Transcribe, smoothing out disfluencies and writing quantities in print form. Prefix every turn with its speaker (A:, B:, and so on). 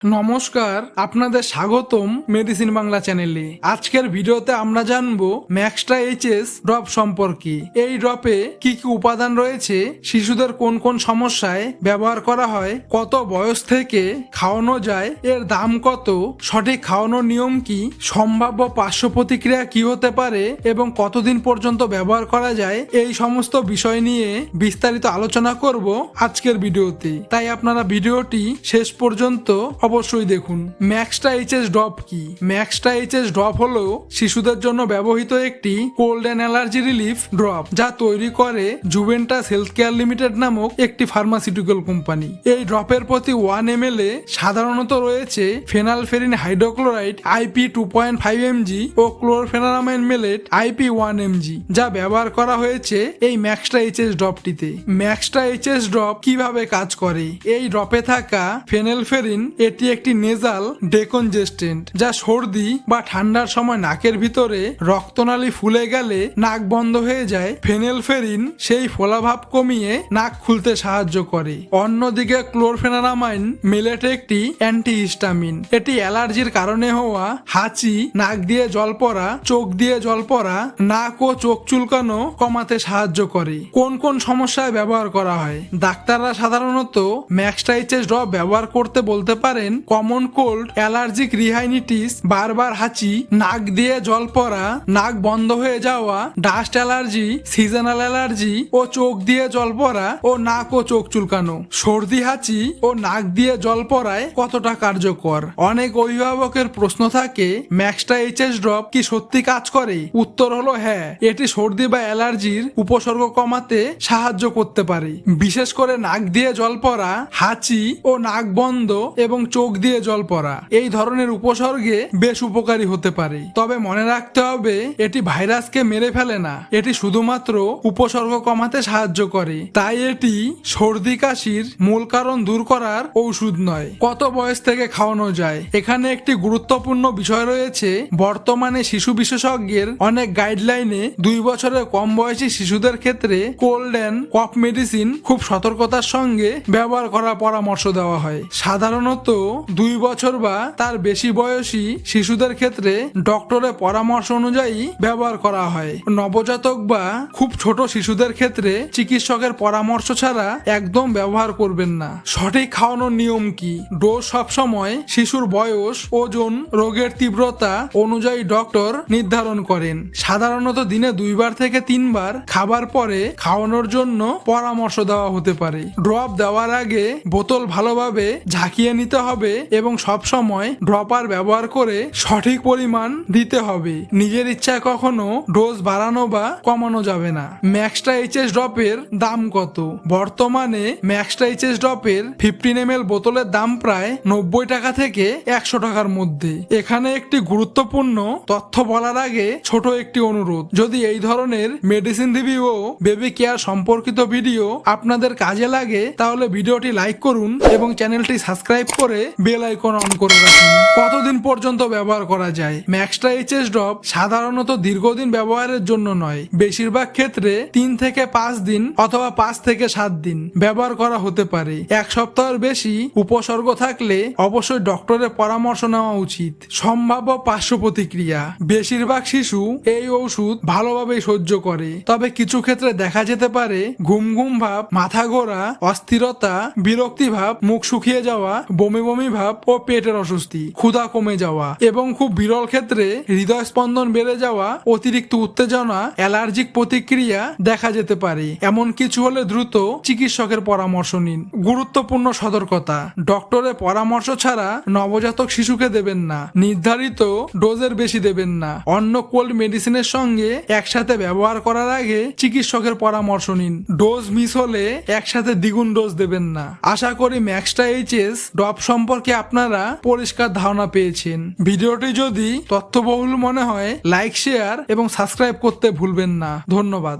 A: নমস্কার, আপনাদের স্বাগতম মেডিসিন বাংলা চ্যানেলে। আজকের ভিডিওতে আমরা জানবো ম্যাক্সট্রা এইচএস ড্রপ সম্পর্কে। এই ড্রপে কি কি উপাদান রয়েছে, শিশুদের কোন কোন সমস্যায় ব্যবহার করা হয়, কত বয়স থেকে খাওয়ানো যায়, এর দাম কত, সঠিক খাওয়ানোর নিয়ম কি, সম্ভাব্য পার্শ্ব প্রতিক্রিয়া কি হতে পারে এবং কতদিন পর্যন্ত ব্যবহার করা যায়, এই সমস্ত বিষয় নিয়ে বিস্তারিত আলোচনা করব আজকের ভিডিওতে। তাই আপনারা ভিডিওটি শেষ পর্যন্ত অবশ্যই দেখুন। ম্যাক্সট্রা এইচএস ড্রপ কি? ম্যাক্সট্রা এইচএস ড্রপ হলো শিশুদের জন্য ব্যবহৃত একটি cold and allergy relief drop, যা তৈরি করে জুভেন্টাস হেলথ কেয়ার লিমিটেড নামক একটি ফার্মাসিউটিক্যাল কোম্পানি। এই ড্রপের প্রতি 1 ml এ সাধারণত রয়েছে ফেনালফেরিন হাইড্রোক্লোরাইড IP 2.5 mg ও ক্লোরফেনারামাইন মেলেট IP 1 mg, যা ব্যবহার করা হয়েছে এই ম্যাক্সট্রা এইচএস ড্রপটিতে। ম্যাক্সট্রা এইচএস ড্রপ কিভাবে কাজ করে? এই ড্রপে থাকা ফেনালফেরিন এটি একটি নেজাল ডেকনজেস্টেন্ট, যা সর্দি বা ঠান্ডার সময় নাকের ভিতরে রক্তনালী ফুলে গেলে নাক বন্ধ হয়ে যায়। ফেনালফেরিন সেই ফোলাভাব কমিয়ে নাক খুলতে সাহায্য করে। অন্যদিকে ক্লোরফেনারামাইন মেলেট একটি অ্যান্টিহিস্টামিন। এটি অ্যালার্জির কারণে হওয়া হাঁচি, নাক দিয়ে জল পড়া, চোখ দিয়ে জল পড়া, নাক ও চোখ চুলকানো কমাতে সাহায্য করে। কোন কোন সমস্যায় ব্যবহার করা হয়? ডাক্তাররা সাধারণত ম্যাক্সট্রা এইচএস ড্রপ ব্যবহার করতে বলতে পারেন কমন কোল্ড, অ্যালার্জিক রিহাইনিটিস, বারবার হাঁচি, নাক দিয়ে জল পড়া, নাক বন্ধ হয়ে যাওয়া, ডাস্ট অ্যালার্জি, সিজনাল অ্যালার্জি ও চোখ দিয়ে জল পড়া ও নাক ও চোখ চুলকানো। সর্দি, হাঁচি ও নাক দিয়ে জল পড়ায় কতটা কার্যকর? অনেক অভিভাবকের প্রশ্ন থাকে, ম্যাক্সট্রা এইচএস ড্রপ কি সত্যি কাজ করে? উত্তর হলো হ্যাঁ, এটি সর্দি বা অ্যালার্জির উপসর্গ কমাতে সাহায্য করতে পারে। বিশেষ করে নাক দিয়ে জল পড়া, হাঁচি ও নাক বন্ধ এবং চোখ দিয়ে জল পড়া এই ধরনের উপসর্গে বেশ উপকারী হতে পারে। তবে মনে রাখতে হবে, এটি ভাইরাসকে মেরে ফেলে না, এটি শুধুমাত্র উপসর্গ কমাতে সাহায্য করে। তাই এটি সর্দি কাশির মূল কারণ দূর করার ঔষধ নয়। কত বয়স থেকে খাওয়ানো যায়? এখানে একটি গুরুত্বপূর্ণ বিষয় রয়েছে। বর্তমানে শিশু বিশেষজ্ঞের অনেক গাইডলাইনে 2 বছরের কম বয়সী শিশুদের ক্ষেত্রে কোল্ড অ্যান্ড কফ মেডিসিন খুব সতর্কতার সঙ্গে ব্যবহার করার পরামর্শ দেওয়া হয়। সাধারণত 2 বছর বা তার বেশি বয়সী শিশুদের ক্ষেত্রে ডক্টরের পরামর্শ অনুযায়ী ব্যবহার করা হয়। নবজাতক বা খুব ছোট শিশুদের ক্ষেত্রে চিকিৎসকের পরামর্শ ছাড়া একদম ব্যবহার করবেন না। সঠিক খাওয়ানোর নিয়ম কি? ডোজ সবসময় শিশুর বয়স, ওজন, রোগের তীব্রতা অনুযায়ী ডক্টর নির্ধারণ করেন। সাধারণত দিনে 2 বার থেকে 3 বার খাবার পরে খাওয়ানোর জন্য পরামর্শ দেওয়া হতে পারে। ড্রপ দেওয়ার আগে বোতল ভালোভাবে ঝাঁকিয়ে নিতে হবে এবং সব সময় ড্রপার ব্যবহার করে সঠিক পরিমাণ দিতে হবে। নিজের ইচ্ছায় কখনো ডোজ বাড়ানো বা কমানো যাবে না। ম্যাক্সট্রা এইচএস ড্রপের দাম কত? বর্তমানে ম্যাক্সট্রা এইচএস ড্রপের 15 ml বোতলের দাম প্রায় 90 টাকা থেকে 100 টাকার মধ্যে। এখানে একটি গুরুত্বপূর্ণ তথ্য বলার আগে ছোট একটি অনুরোধ, যদি এই ধরনের মেডিসিন রিভিউ ও বেবি কেয়ার সম্পর্কিত ভিডিও আপনাদের কাজে লাগে তাহলে ভিডিওটি লাইক করুন এবং চ্যানেলটি সাবস্ক্রাইব করে বেল আইকন অন করে রাখুন। কতদিন পর্যন্ত ব্যবহার করা যায়? ম্যাক্সট্রা এইচএস ড্রপ সাধারণত দীর্ঘদিন ব্যবহারের জন্য নয়। বেশিরভাগ ক্ষেত্রে 3 থেকে 5 দিন অথবা 5 থেকে 7 দিন ব্যবহার করা হতে পারে। 1 সপ্তাহের বেশি উপসর্গ থাকলে অবশ্যই ডক্টরের পরামর্শ নেওয়া উচিত। সম্ভাব্য পার্শ্ব প্রতিক্রিয়া: বেশিরভাগ শিশু এই ওষুধ ভালোভাবেই সহ্য করে, তবে কিছু ক্ষেত্রে দেখা যেতে পারে ঘুম ঘুম ভাব, মাথা ঘোরা, অস্থিরতা, বিরক্তি ভাব, মুখ শুকিয়ে যাওয়া, বমি বমি ভাব ও পেটের অস্বস্তি, ক্ষুধা কমে যাওয়া এবং খুব বিরল ক্ষেত্রে হৃদয় স্পন্দন বেড়ে যাওয়া, অতিরিক্ত উত্তেজনা, অ্যালার্জিক প্রতিক্রিয়া দেখা যেতে পারে। এমন কিছু হলে দ্রুত চিকিৎসকের পরামর্শ নিন। গুরুত্বপূর্ণ সতর্কতা: ডক্টরের পরামর্শ ছাড়া নবজাতক শিশুকে দেবেন না। নির্ধারিত ডোজের বেশি দেবেন না। অন্য কোল্ড মেডিসিনের সঙ্গে একসাথে ব্যবহার করার আগে চিকিৎসকের পরামর্শ নিন। ডোজ মিস হলে একসাথে দ্বিগুণ ডোজ দেবেন না। আশা করি ম্যাক্সট্রা এইচএস ড্রপ সম্পর্কে আপনারা পরিষ্কার ধারণা পেয়েছেন। ভিডিওটি যদি তথ্যবহুল মনে হয় লাইক, শেয়ার এবং সাবস্ক্রাইব করতে ভুলবেন না। ধন্যবাদ।